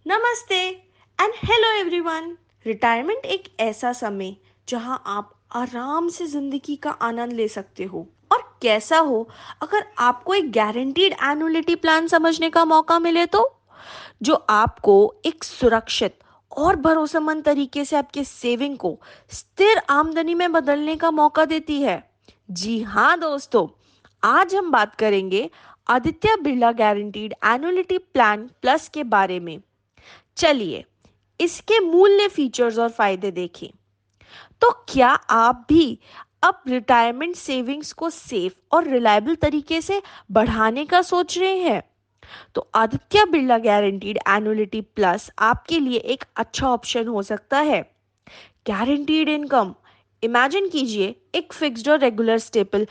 नमस्ते and hello everyone. Retirement एक ऐसा समय जहां आप आराम से जिंदगी का आनंद ले सकते हो और कैसा हो अगर आपको एक गारंटीड एनुअलिटी प्लान समझने का मौका मिले तो जो आपको एक सुरक्षित और भरोसेमंद तरीके से आपके सेविंग को स्थिर आमदनी में बदलने का मौका देती है। जी हाँ दोस्तों, आज हम बात करेंगे Aditya Birla guaranteed annuity plan plus के बारे में। चलिए इसके मूल्य, फीचर्स और फायदे देखें। तो क्या आप भी अब रिटायरमेंट सेविंग्स को सेफ और रिलायबल तरीके से बढ़ाने का सोच रहे हैं? तो Aditya Birla guaranteed annuity plus आपके लिए एक अच्छा ऑप्शन हो सकता है। गारंटीड इनकम, इमेजिन कीजिए एक फिक्स्ड और रेगुलर स्टेपल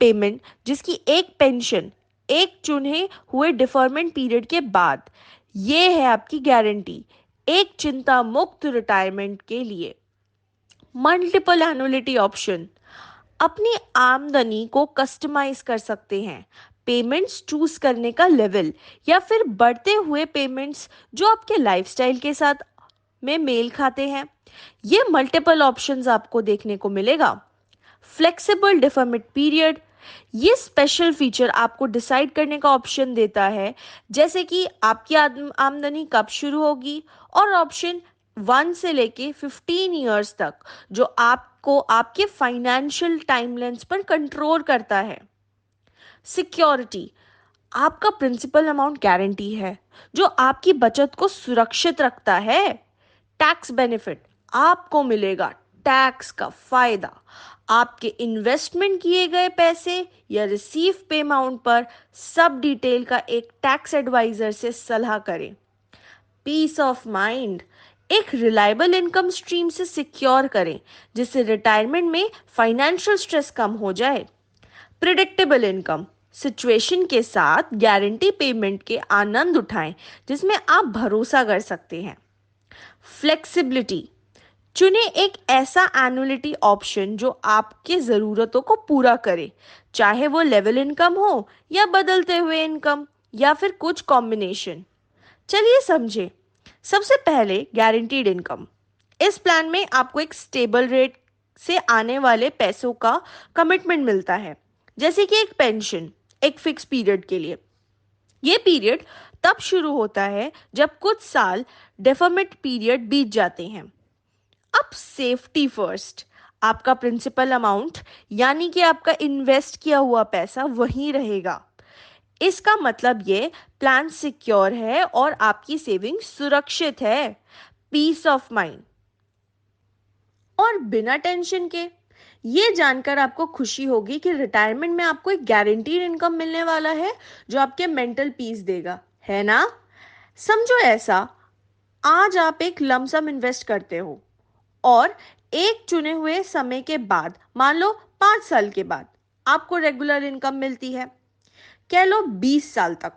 पेमेंट जिसकी एक पेंशन एक चुने हुए डिफरमेंट पीरियड के बाद। ये है आपकी गारंटी एक चिंता मुक्त रिटायरमेंट के लिए। मल्टीपल एनुअलिटी ऑप्शन, अपनी आमदनी को कस्टमाइज कर सकते हैं। पेमेंट्स चूज करने का लेवल या फिर बढ़ते हुए पेमेंट्स जो आपके लाइफस्टाइल के साथ में मेल खाते हैं। ये मल्टीपल ऑप्शंस आपको देखने को मिलेगा। फ्लेक्सिबल डिफर्मेंट पीरियड, ये स्पेशल फीचर आपको डिसाइड करने का ऑप्शन देता है, जैसे कि आपकी आमदनी कब शुरू होगी, और ऑप्शन 1 से लेके 15 ईयर्स तक, जो आपको आपके फाइनेंशियल टाइमलाइंस पर कंट्रोल करता है। सिक्योरिटी, आपका प्रिंसिपल अमाउंट गारंटी है जो आपकी बचत को सुरक्षित रखता है। टैक्स बेनिफिट, आपको मिलेगा टैक्स का फायदा। आपके इन्वेस्टमेंट किए गए पैसे या रिसीव पे अमाउंट पर सब डिटेल का एक टैक्स एडवाइजर से सलाह करें। पीस ऑफ माइंड, एक रिलायबल इनकम स्ट्रीम से सिक्योर करें जिससे रिटायरमेंट में फाइनेंशियल स्ट्रेस कम हो जाए। प्रिडिक्टेबल इनकम, सिचुएशन के साथ गारंटी पेमेंट के आनंद उठाएं जिसमें आप भरोसा कर सकते हैं। फ्लेक्सिबिलिटी, चुने एक ऐसा एनुअलिटी ऑप्शन जो आपके ज़रूरतों को पूरा करे, चाहे वो लेवल इनकम हो या बदलते हुए इनकम या फिर कुछ कॉम्बिनेशन। चलिए समझे। सबसे पहले गारंटीड इनकम, इस प्लान में आपको एक स्टेबल रेट से आने वाले पैसों का कमिटमेंट मिलता है, जैसे कि एक पेंशन एक फिक्स पीरियड के लिए। ये पीरियड तब शुरू होता है जब कुछ साल डेफरमेंट पीरियड बीत जाते हैं। अब सेफ्टी फर्स्ट, आपका प्रिंसिपल अमाउंट यानी कि आपका इन्वेस्ट किया हुआ पैसा वहीं रहेगा। इसका मतलब ये प्लान सिक्योर है और आपकी सेविंग सुरक्षित है। पीस ऑफ माइंड और बिना टेंशन के, ये जानकर आपको खुशी होगी कि रिटायरमेंट में आपको एक गारंटीड इनकम मिलने वाला है जो आपके मेंटल पीस देगा, है ना? समझो ऐसा, आज आप एक लमसम इन्वेस्ट करते हो और एक चुने हुए समय के बाद, मान लो 5 साल के बाद, आपको रेगुलर इनकम मिलती है, कह लो 20 साल तक।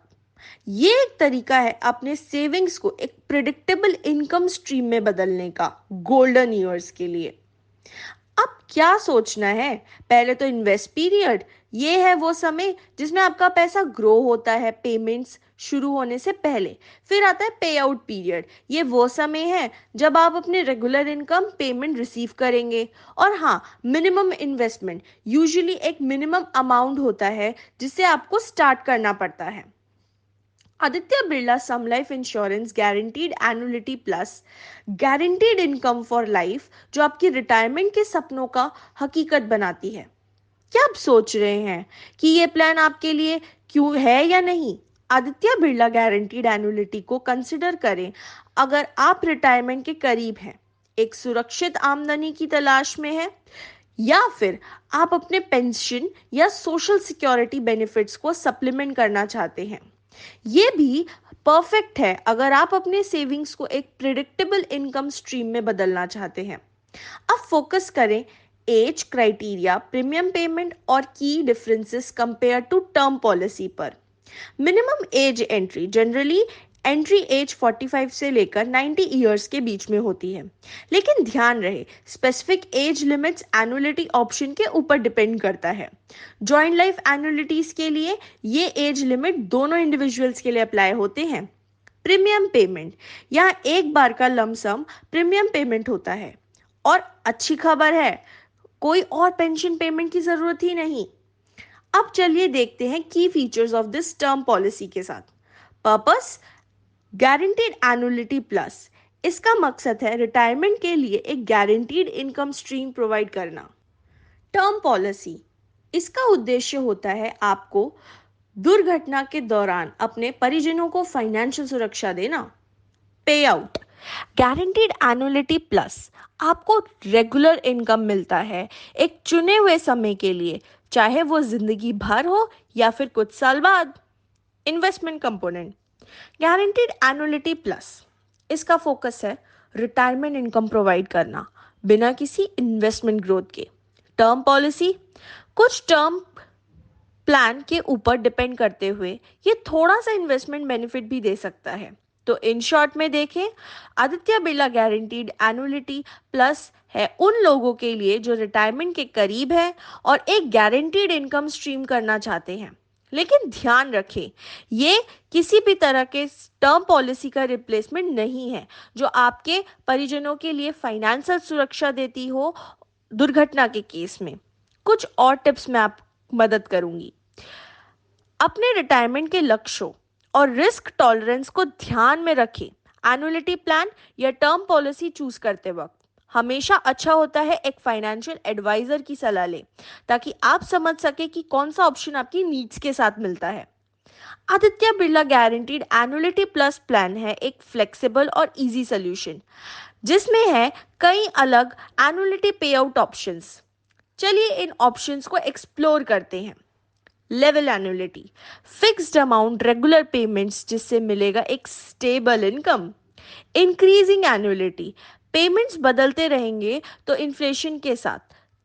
ये एक तरीका है अपने सेविंग्स को एक प्रिडिक्टेबल इनकम स्ट्रीम में बदलने का, गोल्डन ईयर्स के लिए। अब क्या सोचना है? पहले तो इन्वेस्ट पीरियड, ये है वो समय जिसमें आपका पैसा ग्रो होता है पेमेंट्स शुरू होने से पहले। फिर आता है पे आउट पीरियड, ये वो समय है जब आप अपने रेगुलर इनकम पेमेंट रिसीव करेंगे। और हाँ, मिनिमम इन्वेस्टमेंट, यूजुअली एक मिनिमम अमाउंट होता है जिससे आपको स्टार्ट करना पड़ता है। Aditya Birla Sun life insurance guaranteed annuity plus, guaranteed income for life, जो आपकी रिटायरमेंट के सपनों का हकीकत बनाती है। क्या आप सोच रहे हैं कि ये प्लान आपके लिए क्यों है या नहीं? आदित्य बिरला गारंटीड एनुअलिटी को कंसिडर करें अगर आप रिटायरमेंट के करीब हैं, एक सुरक्षित आमदनी की तलाश में हैं, या फिर आप अपने पेंशन या सोशल सिक्योरिटी बेनिफिट्स को सप्लीमेंट करना चाहते हैं। ये भी परफेक्ट है अगर आप अपने सेविंग्स को एक प्रिडिक्टेबल इनकम स्ट्रीम में बदलना चाहते हैं। अब फोकस करें एज क्राइटेरिया, प्रीमियम पेमेंट और की differences compare to term policy पर। Minimum age entry, generally entry age 45 से लेकर 90 ईयर्स के बीच में होती है, लेकिन ध्यान रहे स्पेसिफिक एज लिमिट्स एनुअलिटी ऑप्शन के ऊपर डिपेंड करता है। जॉइंट लाइफ एनुअलिटीज के लिए ये एज लिमिट दोनों इंडिविजुअल्स के लिए अप्लाई होते हैं। प्रीमियम पेमेंट, यहाँ एक बार का लमसम प्रीमियम पेमेंट होता है। और अच्छी खबर है, कोई और पेंशन पेमेंट की जरूरत ही नहीं। अब चलिए देखते हैं की features of this term policy के साथ। Purpose, guaranteed annuity plus. इसका मकसद है रिटायरमेंट के लिए एक गारंटीड इनकम स्ट्रीम प्रोवाइड करना। टर्म पॉलिसी, इसका उद्देश्य होता है आपको दुर्घटना के दौरान अपने परिजनों को फाइनेंशियल सुरक्षा देना। पे आउट, गारंटीड एनुअलिटी प्लस, आपको रेगुलर इनकम मिलता है एक चुने हुए समय के लिए, चाहे वो जिंदगी भर हो या फिर कुछ साल बाद। Investment component, guaranteed annuity plus, इसका फोकस है रिटायरमेंट इनकम प्रोवाइड करना बिना किसी इन्वेस्टमेंट ग्रोथ के। टर्म पॉलिसी, कुछ टर्म प्लान के ऊपर डिपेंड करते हुए ये थोड़ा सा इन्वेस्टमेंट बेनिफिट भी दे सकता है। तो इन शॉर्ट में देखें, Aditya Birla guaranteed annuity plus है उन लोगों के लिए जो रिटायरमेंट के करीब है और एक गारंटीड इनकम स्ट्रीम करना चाहते हैं। लेकिन ध्यान रखें, ये किसी भी तरह के टर्म पॉलिसी का रिप्लेसमेंट नहीं है जो आपके परिजनों के लिए फाइनेंशियल सुरक्षा देती हो दुर्घटना के केस में। कुछ और टिप्स मैं आप मदद करूंगी। अपने रिटायरमेंट के लक्ष्यों और रिस्क टॉलरेंस को ध्यान में रखें। एनुअलिटी प्लान या टर्म पॉलिसी चूज करते वक्त हमेशा अच्छा होता है एक फाइनेंशियल एडवाइजर की सलाह लें, ताकि आप समझ सके कि कौन सा ऑप्शन आपकी नीड्स के साथ मिलता है। Aditya Birla guaranteed annuity plus plan है एक फ्लेक्सिबल और इजी सोल्यूशन जिसमें है कई अलग एनुअलिटी पे आउट ऑप्शंस। चलिए इन ऑप्शंस को एक्सप्लोर करते हैं। Level annuity, fixed amount regular payments जिससे मिलेगा एक stable income. Increasing annuity, payments बदलते रहेंगे तो इन्फ्लेशन के साथ,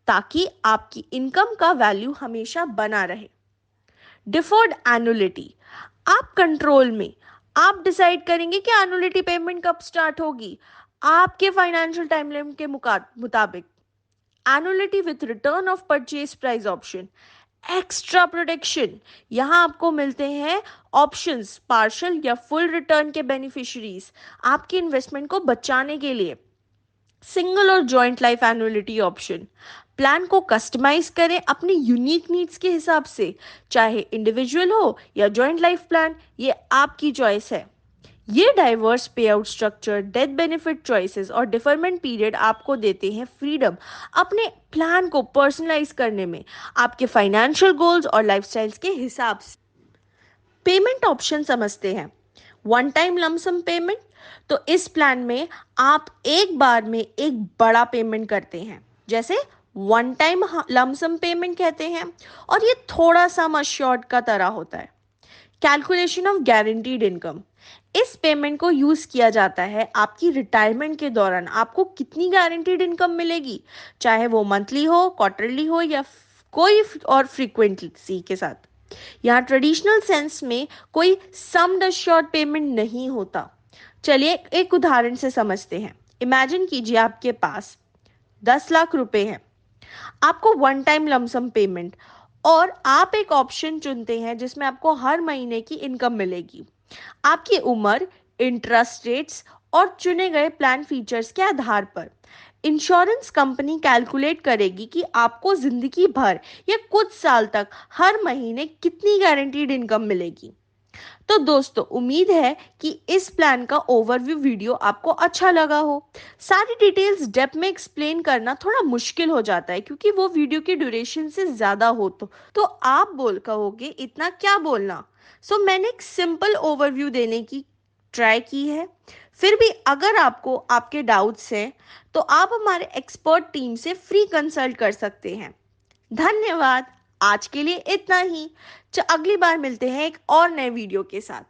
ताकि आपकी इनकम का वैल्यू हमेशा बना रहे। डिफर्ड एनुअलिटी, आप कंट्रोल में, आप डिसाइड करेंगे कि एनुअलिटी पेमेंट कब स्टार्ट होगी आपके फाइनेंशियल टाइमलाइन के मुताबिक। Annuity with return of purchase price option, extra protection, यहां आपको मिलते हैं ऑप्शंस पार्शियल या फुल रिटर्न के बेनिफिशियरीज आपकी इन्वेस्टमेंट को बचाने के लिए। सिंगल और joint life annuity option, plan को कस्टमाइज करें अपनी यूनिक नीड्स के हिसाब से, चाहे इंडिविजुअल हो या जॉइंट लाइफ प्लान, ये आपकी चॉइस है। ये डाइवर्स पे out structure, death benefit choices और डिफरमेंट पीरियड आपको देते हैं फ्रीडम अपने प्लान को पर्सनलाइज करने में आपके फाइनेंशियल गोल्स और लाइफस्टाइल्स के हिसाब से। पेमेंट ऑप्शन समझते हैं। वन टाइम लमसम पेमेंट, तो इस प्लान में आप एक बार में एक बड़ा पेमेंट करते हैं, जैसे वन टाइम लमसम पेमेंट कहते हैं, और ये थोड़ा सा मश्योर्ड का तरह होता है। कैलकुलेशन ऑफ गारंटीड इनकम, इस पेमेंट को यूज किया जाता है आपकी रिटायरमेंट के दौरान आपको कितनी गारंटीड इनकम मिलेगी, चाहे वो मंथली हो, क्वार्टरली हो या कोई और फ्रीक्वेंसी के साथ। यहाँ ट्रेडिशनल सेंस में कोई सम्ड अश्योर्ड पेमेंट नहीं होता। चलिए एक उदाहरण से समझते हैं। इमेजिन कीजिए आपके पास 10 लाख रुपए हैं, आपको वन टाइम लमसम पेमेंट, और आप एक ऑप्शन चुनते हैं जिसमें आपको हर महीने की इनकम मिलेगी। आपकी उम्र, इंटरेस्ट रेट्स और चुने गए प्लान फीचर्स के आधार पर इंश्योरेंस कंपनी कैलकुलेट करेगी कि आपको जिंदगी भर या कुछ साल तक हर महीने कितनी गारंटीड इनकम मिलेगी। तो दोस्तों, उम्मीद है कि इस प्लान का ओवरव्यू वीडियो आपको अच्छा लगा हो। सारी डिटेल्स डेप्थ में एक्सप्लेन करना थोड़ा मुश्किल हो जाता है क्योंकि वो वीडियो की ड्यूरेशन से ज्यादा हो, तो आप कहोगे इतना क्या बोलना। सो मैंने एक सिंपल ओवरव्यू देने की ट्राई की है। फिर भी अगर आपको आपके डाउट्स हैं तो आप हमारे एक्सपर्ट टीम से फ्री कंसल्ट कर सकते हैं। धन्यवाद। आज के लिए इतना ही। अगली बार मिलते हैं एक और नए वीडियो के साथ।